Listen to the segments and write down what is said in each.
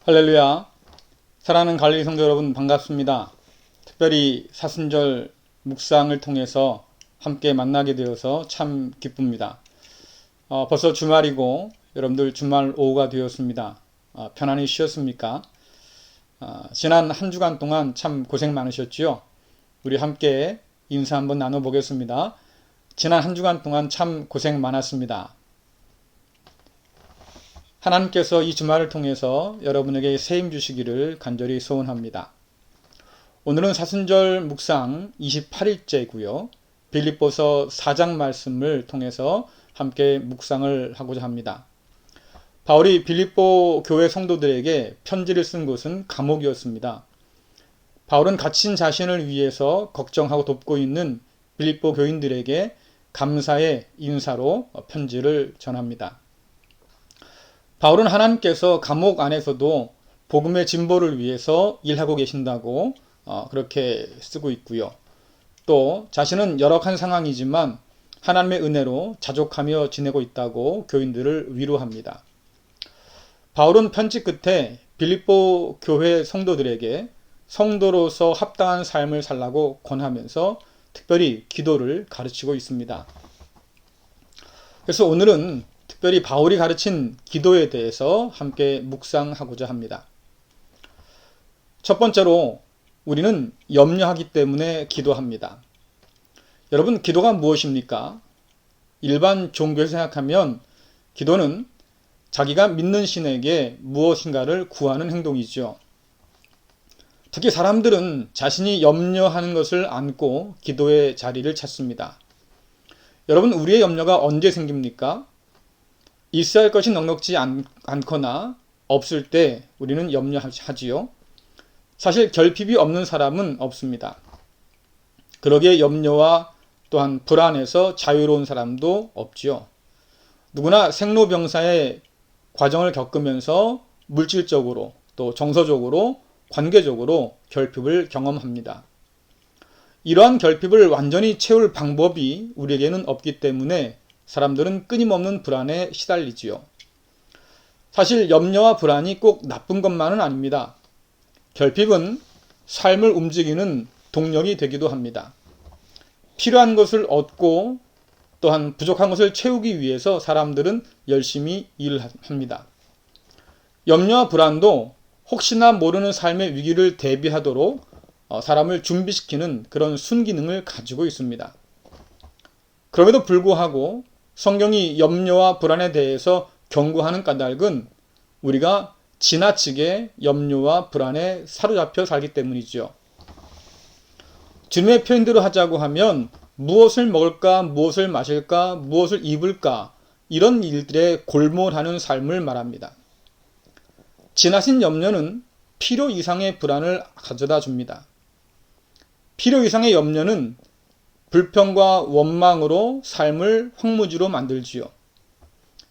할렐루야. 사랑하는 갈릴리 성도 여러분 반갑습니다. 특별히 사순절 묵상을 통해서 함께 만나게 되어서 참 기쁩니다. 벌써 주말이고 여러분들 주말 오후가 되었습니다. 편안히 쉬었습니까? 지난 한 주간 동안 참 고생 많으셨지요? 우리 함께 인사 한번 나눠보겠습니다. 지난 한 주간 동안 참 고생 많았습니다. 하나님께서 이 주말을 통해서 여러분에게 세임 주시기를 간절히 소원합니다. 오늘은 사순절 묵상 28일째고요. 빌립보서 4장 말씀을 통해서 함께 묵상을 하고자 합니다. 바울이 빌립보 교회 성도들에게 편지를 쓴 곳은 감옥이었습니다. 바울은 갇힌 자신을 위해서 걱정하고 돕고 있는 빌립보 교인들에게 감사의 인사로 편지를 전합니다. 바울은 하나님께서 감옥 안에서도 복음의 진보를 위해서 일하고 계신다고 그렇게 쓰고 있고요. 또 자신은 열악한 상황이지만 하나님의 은혜로 자족하며 지내고 있다고 교인들을 위로합니다. 바울은 편지 끝에 빌립보 교회 성도들에게 성도로서 합당한 삶을 살라고 권하면서 특별히 기도를 가르치고 있습니다. 그래서 오늘은 특별히 바울이 가르친 기도에 대해서 함께 묵상하고자 합니다. 첫 번째로 우리는 염려하기 때문에 기도합니다. 여러분, 기도가 무엇입니까? 일반 종교에서 생각하면 기도는 자기가 믿는 신에게 무엇인가를 구하는 행동이죠. 특히 사람들은 자신이 염려하는 것을 안고 기도의 자리를 찾습니다. 여러분, 우리의 염려가 언제 생깁니까? 있어야 할 것이 넉넉지 않거나 없을 때 우리는 염려하지요. 사실 결핍이 없는 사람은 없습니다. 그러기에 염려와 또한 불안에서 자유로운 사람도 없지요. 누구나 생로병사의 과정을 겪으면서 물질적으로 또 정서적으로 관계적으로 결핍을 경험합니다. 이러한 결핍을 완전히 채울 방법이 우리에게는 없기 때문에 사람들은 끊임없는 불안에 시달리지요. 사실 염려와 불안이 꼭 나쁜 것만은 아닙니다. 결핍은 삶을 움직이는 동력이 되기도 합니다. 필요한 것을 얻고 또한 부족한 것을 채우기 위해서 사람들은 열심히 일을 합니다. 염려와 불안도 혹시나 모르는 삶의 위기를 대비하도록 사람을 준비시키는 그런 순기능을 가지고 있습니다. 그럼에도 불구하고 성경이 염려와 불안에 대해서 경고하는 까닭은 우리가 지나치게 염려와 불안에 사로잡혀 살기 때문이죠. 주님의 표현대로 하자고 하면 무엇을 먹을까, 무엇을 마실까, 무엇을 입을까 이런 일들에 골몰하는 삶을 말합니다. 지나친 염려는 필요 이상의 불안을 가져다 줍니다. 필요 이상의 염려는 불평과 원망으로 삶을 황무지로 만들지요.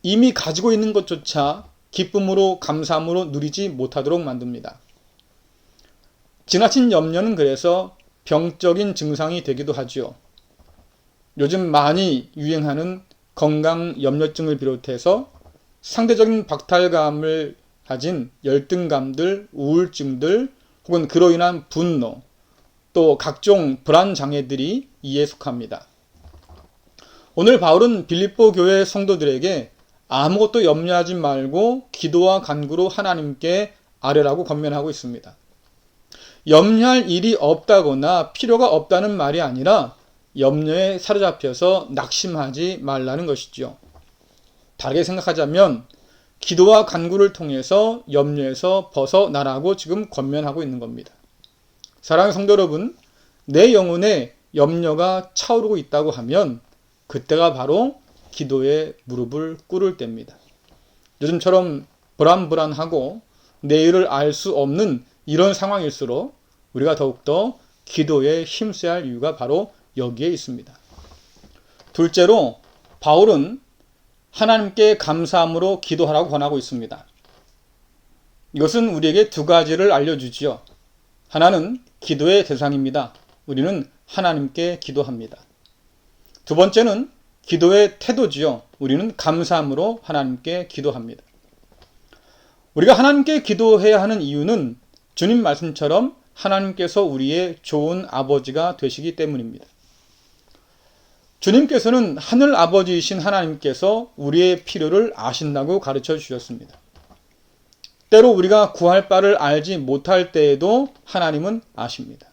이미 가지고 있는 것조차 기쁨으로 감사함으로 누리지 못하도록 만듭니다. 지나친 염려는 그래서 병적인 증상이 되기도 하지요. 요즘 많이 유행하는 건강 염려증을 비롯해서 상대적인 박탈감을 가진 열등감들, 우울증들 혹은 그로 인한 분노 또 각종 불안 장애들이 이에 속합니다. 오늘 바울은 빌립보 교회 성도들에게 아무것도 염려하지 말고 기도와 간구로 하나님께 아뢰라고 권면하고 있습니다. 염려할 일이 없다거나 필요가 없다는 말이 아니라 염려에 사로잡혀서 낙심하지 말라는 것이죠. 다르게 생각하자면 기도와 간구를 통해서 염려에서 벗어나라고 지금 권면하고 있는 겁니다. 사랑하는 성도 여러분, 내 영혼에 염려가 차오르고 있다고 하면 그때가 바로 기도에 무릎을 꿇을 때입니다. 요즘처럼 불안하고 내일을 알 수 없는 이런 상황일수록 우리가 더욱더 기도에 힘써야 할 이유가 바로 여기에 있습니다. 둘째로 바울은 하나님께 감사함으로 기도하라고 권하고 있습니다. 이것은 우리에게 두 가지를 알려주지요. 하나는 기도의 대상입니다. 우리는 하나님께 기도합니다. 두 번째는 기도의 태도지요. 우리는 감사함으로 하나님께 기도합니다. 우리가 하나님께 기도해야 하는 이유는 주님 말씀처럼 하나님께서 우리의 좋은 아버지가 되시기 때문입니다. 주님께서는 하늘 아버지이신 하나님께서 우리의 필요를 아신다고 가르쳐 주셨습니다. 때로 우리가 구할 바를 알지 못할 때에도 하나님은 아십니다.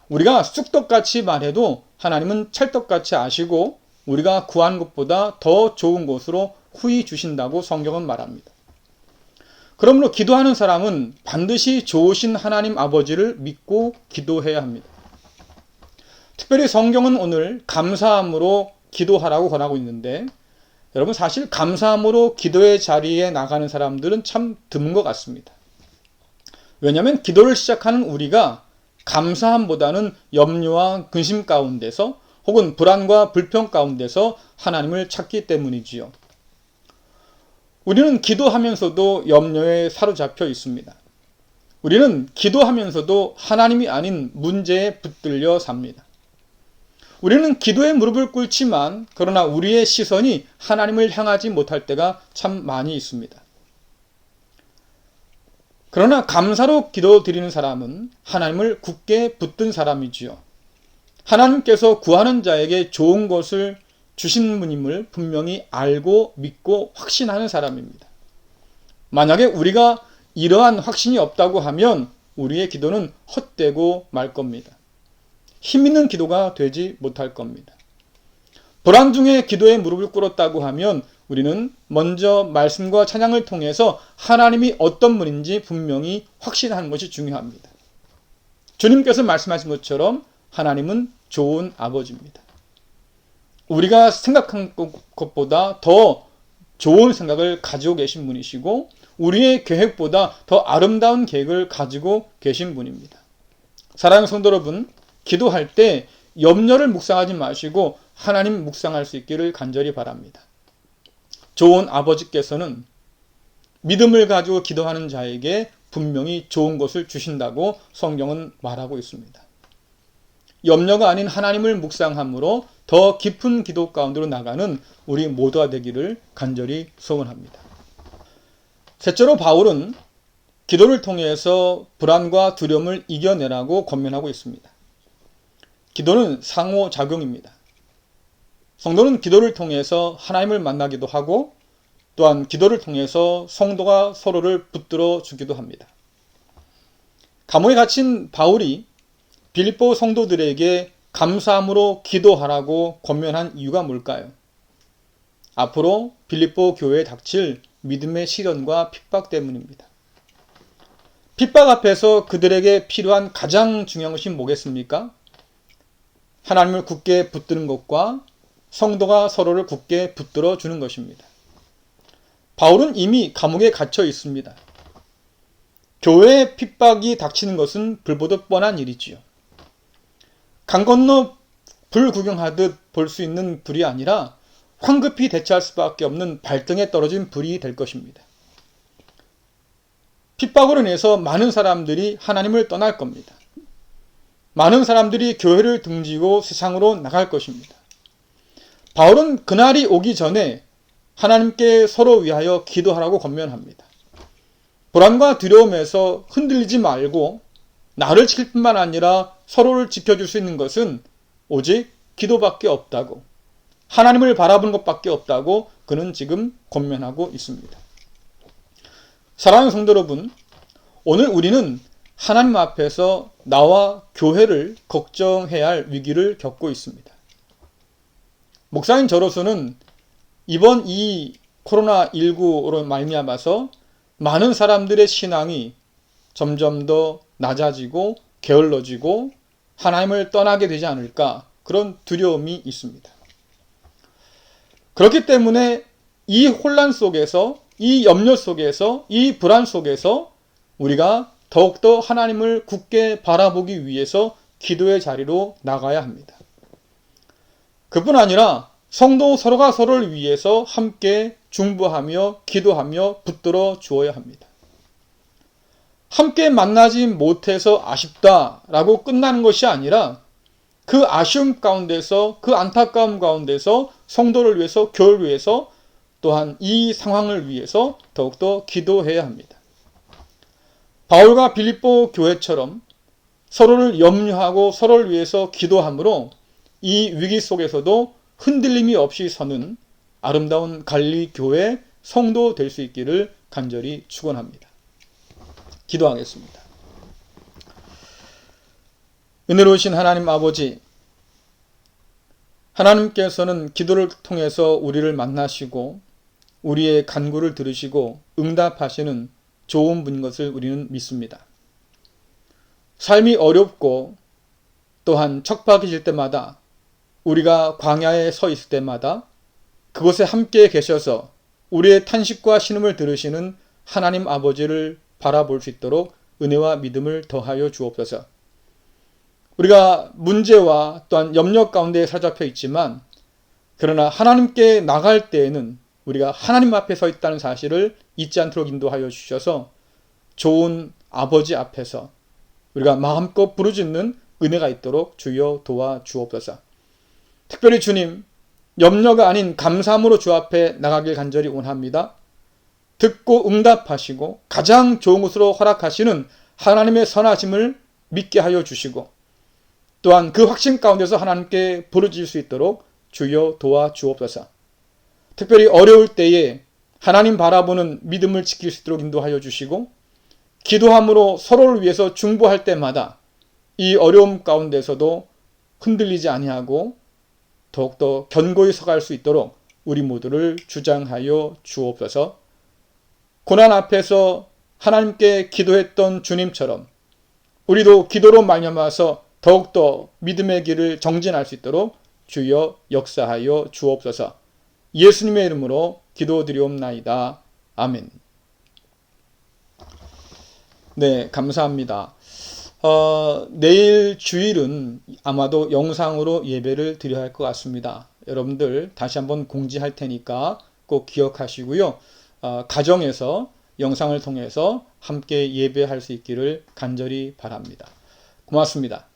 우리가 쑥떡같이 말해도 하나님은 찰떡같이 아시고 우리가 구한 것보다 더 좋은 곳으로 후히 주신다고 성경은 말합니다. 그러므로 기도하는 사람은 반드시 좋으신 하나님 아버지를 믿고 기도해야 합니다. 특별히 성경은 오늘 감사함으로 기도하라고 권하고 있는데, 여러분 사실 감사함으로 기도의 자리에 나가는 사람들은 참 드문 것 같습니다. 왜냐하면 기도를 시작하는 우리가 감사함보다는 염려와 근심 가운데서 혹은 불안과 불평 가운데서 하나님을 찾기 때문이지요. 우리는 기도하면서도 염려에 사로잡혀 있습니다. 우리는 기도하면서도 하나님이 아닌 문제에 붙들려 삽니다. 우리는 기도에 무릎을 꿇지만 그러나 우리의 시선이 하나님을 향하지 못할 때가 참 많이 있습니다. 그러나 감사로 기도드리는 사람은 하나님을 굳게 붙든 사람이지요. 하나님께서 구하는 자에게 좋은 것을 주신 분임을 분명히 알고 믿고 확신하는 사람입니다. 만약에 우리가 이러한 확신이 없다고 하면 우리의 기도는 헛되고 말 겁니다. 힘있는 기도가 되지 못할 겁니다. 불안 중에 기도에 무릎을 꿇었다고 하면 우리는 먼저 말씀과 찬양을 통해서 하나님이 어떤 분인지 분명히 확신하는 것이 중요합니다. 주님께서 말씀하신 것처럼 하나님은 좋은 아버지입니다. 우리가 생각한 것보다 더 좋은 생각을 가지고 계신 분이시고 우리의 계획보다 더 아름다운 계획을 가지고 계신 분입니다. 사랑하는 성도 여러분, 기도할 때 염려를 묵상하지 마시고 하나님 묵상할 수 있기를 간절히 바랍니다. 좋은 아버지께서는 믿음을 가지고 기도하는 자에게 분명히 좋은 것을 주신다고 성경은 말하고 있습니다. 염려가 아닌 하나님을 묵상함으로 더 깊은 기도 가운데로 나가는 우리 모두가 되기를 간절히 소원합니다. 셋째로 바울은 기도를 통해서 불안과 두려움을 이겨내라고 권면하고 있습니다. 기도는 상호작용입니다. 성도는 기도를 통해서 하나님을 만나기도 하고 또한 기도를 통해서 성도가 서로를 붙들어 주기도 합니다. 감옥에 갇힌 바울이 빌립보 성도들에게 감사함으로 기도하라고 권면한 이유가 뭘까요? 앞으로 빌립보 교회에 닥칠 믿음의 시련과 핍박 때문입니다. 핍박 앞에서 그들에게 필요한 가장 중요한 것이 뭐겠습니까? 하나님을 굳게 붙드는 것과 성도가 서로를 굳게 붙들어 주는 것입니다. 바울은 이미 감옥에 갇혀 있습니다. 교회의 핍박이 닥치는 것은 불보듯 뻔한 일이지요. 강 건너 불 구경하듯 볼 수 있는 불이 아니라 황급히 대처할 수밖에 없는 발등에 떨어진 불이 될 것입니다. 핍박으로 인해서 많은 사람들이 하나님을 떠날 겁니다. 많은 사람들이 교회를 등지고 세상으로 나갈 것입니다. 바울은 그날이 오기 전에 하나님께 서로 위하여 기도하라고 권면합니다. 불안과 두려움에서 흔들리지 말고 나를 지킬 뿐만 아니라 서로를 지켜줄 수 있는 것은 오직 기도밖에 없다고, 하나님을 바라보는 것밖에 없다고 그는 지금 권면하고 있습니다. 사랑하는 성도 여러분, 오늘 우리는 하나님 앞에서 나와 교회를 걱정해야 할 위기를 겪고 있습니다. 목사인 저로서는 이번 이 코로나19로 말미암아서 많은 사람들의 신앙이 점점 더 낮아지고 게을러지고 하나님을 떠나게 되지 않을까, 그런 두려움이 있습니다. 그렇기 때문에 이 혼란 속에서, 이 염려 속에서, 이 불안 속에서 우리가 더욱더 하나님을 굳게 바라보기 위해서 기도의 자리로 나가야 합니다. 그뿐 아니라 성도 서로가 서로를 위해서 함께 중보하며 기도하며 붙들어 주어야 합니다. 함께 만나지 못해서 아쉽다라고 끝나는 것이 아니라 그 아쉬움 가운데서, 그 안타까움 가운데서 성도를 위해서, 교회를 위해서 또한 이 상황을 위해서 더욱더 기도해야 합니다. 바울과 빌립보 교회처럼 서로를 염려하고 서로를 위해서 기도함으로 이 위기 속에서도 흔들림이 없이 서는 아름다운 갈릴리 교회 성도 될 수 있기를 간절히 축원합니다. 기도하겠습니다. 은혜로우신 하나님 아버지, 하나님께서는 기도를 통해서 우리를 만나시고 우리의 간구를 들으시고 응답하시는 좋은 분인 것을 우리는 믿습니다. 삶이 어렵고 또한 척박해질 때마다, 우리가 광야에 서 있을 때마다 그곳에 함께 계셔서 우리의 탄식과 신음을 들으시는 하나님 아버지를 바라볼 수 있도록 은혜와 믿음을 더하여 주옵소서. 우리가 문제와 또한 염려 가운데 사로잡혀 있지만, 그러나 하나님께 나갈 때에는 우리가 하나님 앞에 서 있다는 사실을 잊지 않도록 인도하여 주셔서 좋은 아버지 앞에서 우리가 마음껏 부르짖는 은혜가 있도록 주여 도와 주옵소서. 특별히 주님, 염려가 아닌 감사함으로 주 앞에 나가길 간절히 원합니다. 듣고 응답하시고 가장 좋은 것으로 허락하시는 하나님의 선하심을 믿게 하여 주시고, 또한 그 확신 가운데서 하나님께 부르짖을 수 있도록 주여 도와 주옵소서. 특별히 어려울 때에 하나님 바라보는 믿음을 지킬 수 있도록 인도하여 주시고, 기도함으로 서로를 위해서 중보할 때마다 이 어려움 가운데서도 흔들리지 아니하고 더욱더 견고히 서갈 수 있도록 우리 모두를 주장하여 주옵소서. 고난 앞에서 하나님께 기도했던 주님처럼 우리도 기도로 말미암아서 더욱더 믿음의 길을 정진할 수 있도록 주여 역사하여 주옵소서. 예수님의 이름으로 기도드리옵나이다. 아멘. 네, 감사합니다. 내일 주일은 아마도 영상으로 예배를 드려야 할 것 같습니다. 여러분들 다시 한번 공지할 테니까 꼭 기억하시고요. 가정에서 영상을 통해서 함께 예배할 수 있기를 간절히 바랍니다. 고맙습니다.